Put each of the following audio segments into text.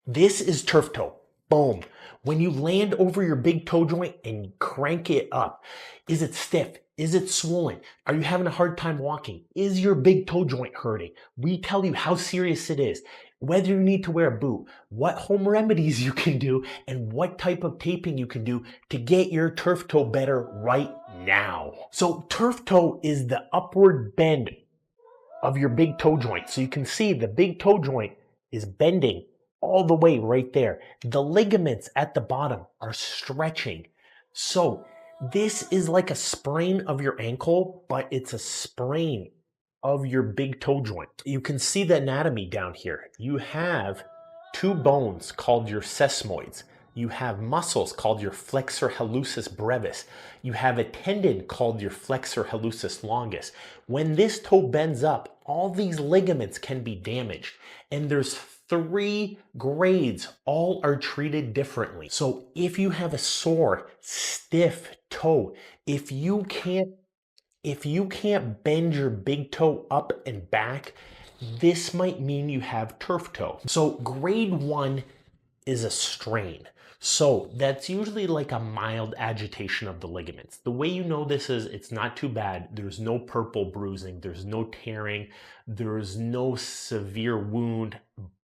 This is turf toe. Boom. When you land over your big toe joint and you crank it up, is it stiff? Is it swollen? Are you having a hard time walking? Is your big toe joint hurting? We tell you how serious it is, whether you need to wear a boot, what home remedies you can do, and what type of taping you can do to get your turf toe better right now. So turf toe is the upward bend of your big toe joint. So you can see the big toe joint is bending all the way right there. The ligaments at the bottom are stretching. So this is like a sprain of your ankle, but it's a sprain of your big toe joint. You can see the anatomy down here. You have two bones called your sesamoids. You have muscles called your flexor hallucis brevis. You have a tendon called your flexor hallucis longus. When this toe bends up, all these ligaments can be damaged. And there's 3 grades. All are treated differently. So if you have a sore, stiff toe, if you can't bend your big toe up and back, this might mean you have turf toe. So grade 1 is a strain. So that's usually like a mild agitation of the ligaments. The way you know this is it's not too bad. There's no purple bruising. There's no tearing. There's no severe wound,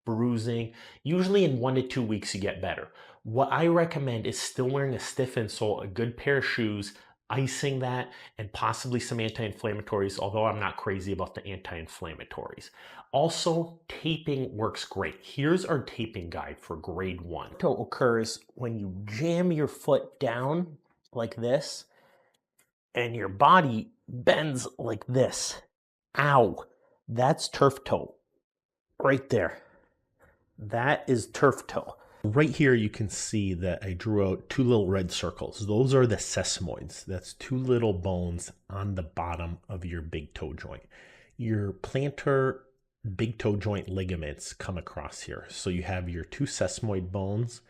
bruising. Usually in 1 to 2 weeks you get better. What I recommend is still wearing a stiff insole, a good pair of shoes, icing that, and possibly some anti-inflammatories, although I'm not crazy about the anti-inflammatories. Also, taping works great. Here's our taping guide for grade 1. Toe occurs when you jam your foot down like this and your body bends like this. Ow, that's turf toe right there. That is turf toe. Right here, you can see that I drew out 2 little red circles. Those are the sesamoids. That's 2 little bones on the bottom of your big toe joint. Your plantar big toe joint ligaments come across here. So you have your 2 sesamoid bones.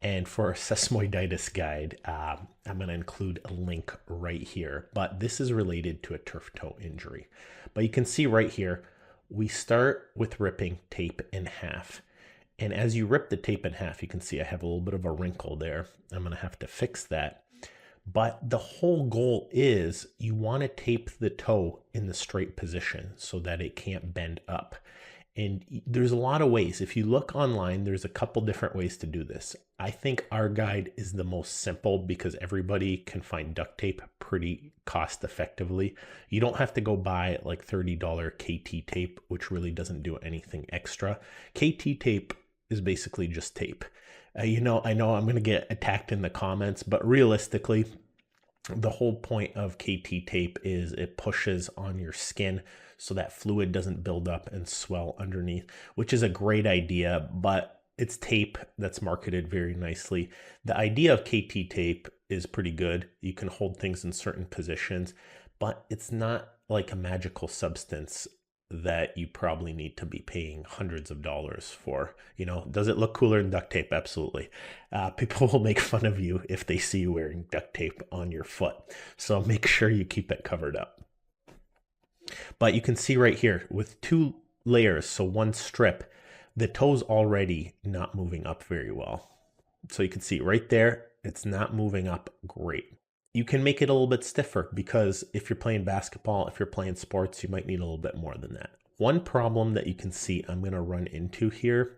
And for a sesamoiditis guide, I'm going to include a link right here. But this is related to a turf toe injury. But you can see right here, we start with ripping tape in half. And as you rip the tape in half, you can see I have a little bit of a wrinkle there. I'm going to have to fix that. But the whole goal is you want to tape the toe in the straight position so that it can't bend up. And there's a lot of ways. If you look online, there's a couple different ways to do this. I think our guide is the most simple because everybody can find duct tape pretty cost effectively. You don't have to go buy like $30 KT tape, which really doesn't do anything extra. KT tape is basically just tape. I know I'm going to get attacked in the comments, but realistically, the whole point of KT tape is it pushes on your skin so that fluid doesn't build up and swell underneath, which is a great idea, but it's tape that's marketed very nicely. The idea of KT tape is pretty good. You can hold things in certain positions, but it's not like a magical substance that you probably need to be paying hundreds of dollars for. Does it look cooler than duct tape? Absolutely. People will make fun of you if they see you wearing duct tape on your foot. So make sure you keep it covered up. But you can see right here with 2 layers, so 1 strip, the toe's already not moving up very well. So you can see right there, it's not moving up great. You can make it a little bit stiffer because if you're playing basketball, if you're playing sports, you might need a little bit more than that. One problem that you can see I'm going to run into here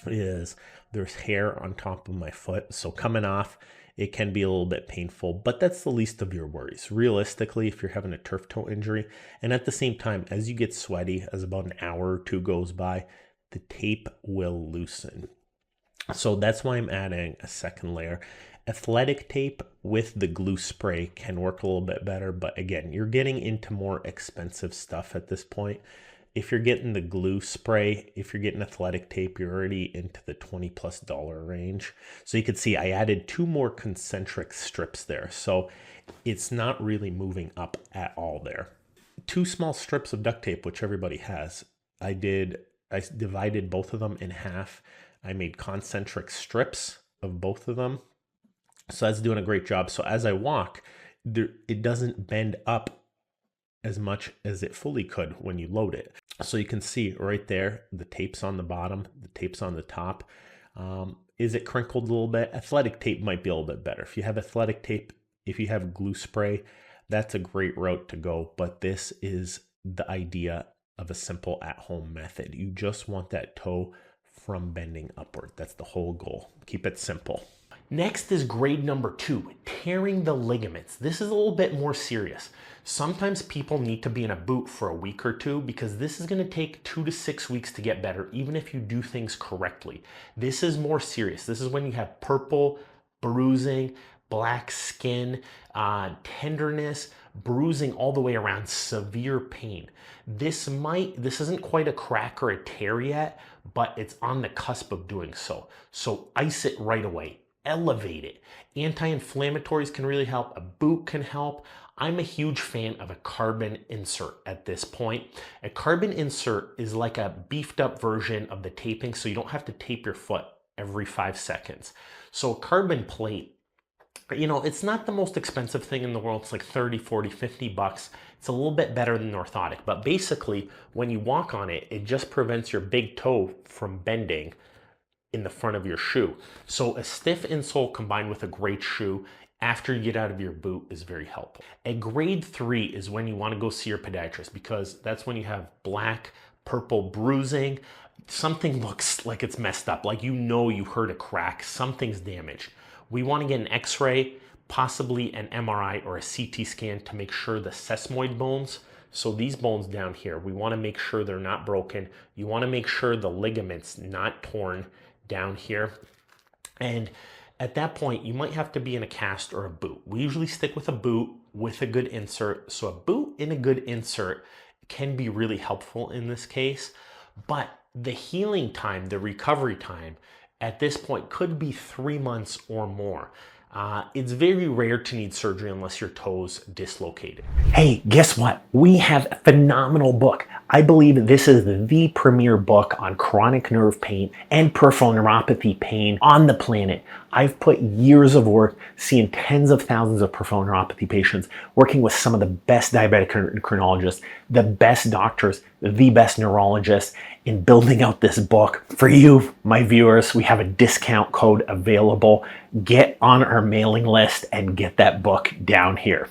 is there's hair on top of my foot. So coming off, it can be a little bit painful, but that's the least of your worries. Realistically, if you're having a turf toe injury, and at the same time, as you get sweaty, as about an hour or 2 goes by, the tape will loosen. So that's why I'm adding a second layer. Athletic tape with the glue spray can work a little bit better, but again, you're getting into more expensive stuff at this point. If you're getting the glue spray, if you're getting athletic tape, you're already into the $20+ range. So you can see I added 2 more concentric strips there. So it's not really moving up at all there. 2 small strips of duct tape, which everybody has. I divided both of them in half. I made concentric strips of both of them. So that's doing a great job. So as I walk, it doesn't bend up as much as it fully could when you load it. So you can see right there, the tape's on the bottom, the tape's on the top. Is it crinkled a little bit? Athletic tape might be a little bit better. If you have athletic tape, if you have glue spray, that's a great route to go. But this is the idea of a simple at-home method. You just want that toe from bending upward. That's the whole goal. Keep it simple. Next is grade number 2, tearing the ligaments. This is a little bit more serious. Sometimes people need to be in a boot for a week or two because this is going to take 2 to 6 weeks to get better, even if you do things correctly. This is more serious. This is when you have purple, bruising, black skin, tenderness, bruising all the way around, severe pain. This isn't quite a crack or a tear yet, but it's on the cusp of doing so. So ice it right away. Elevate it. Anti-inflammatories can really help. A boot can help. I'm a huge fan of a carbon insert at this point. A carbon insert is like a beefed up version of the taping, so you don't have to tape your foot every 5 seconds. So a carbon plate, you know, it's not the most expensive thing in the world. It's like 30, 40, 50 bucks. It's a little bit better than orthotic, but basically when you walk on it, it just prevents your big toe from bending in the front of your shoe. So a stiff insole combined with a great shoe after you get out of your boot is very helpful. A grade 3 is when you want to go see your podiatrist because that's when you have black, purple bruising. Something looks like it's messed up, like you know you heard a crack, something's damaged. We want to get an x-ray, possibly an MRI or a CT scan to make sure the sesamoid bones, so these bones down here, we want to make sure they're not broken. You want to make sure the ligaments not torn down here. And at that point, you might have to be in a cast or a boot. We usually stick with a boot with a good insert. So a boot in a good insert can be really helpful in this case, but the healing time, the recovery time at this point could be 3 months or more. It's very rare to need surgery unless your toe's dislocated. Hey, guess what? We have a phenomenal book. I believe this is the premier book on chronic nerve pain and peripheral neuropathy pain on the planet. I've put years of work seeing tens of thousands of peripheral neuropathy patients, working with some of the best diabetic endocrinologists, the best doctors, the best neurologists in building out this book. For you, my viewers, we have a discount code available. Get on our mailing list and get that book down here.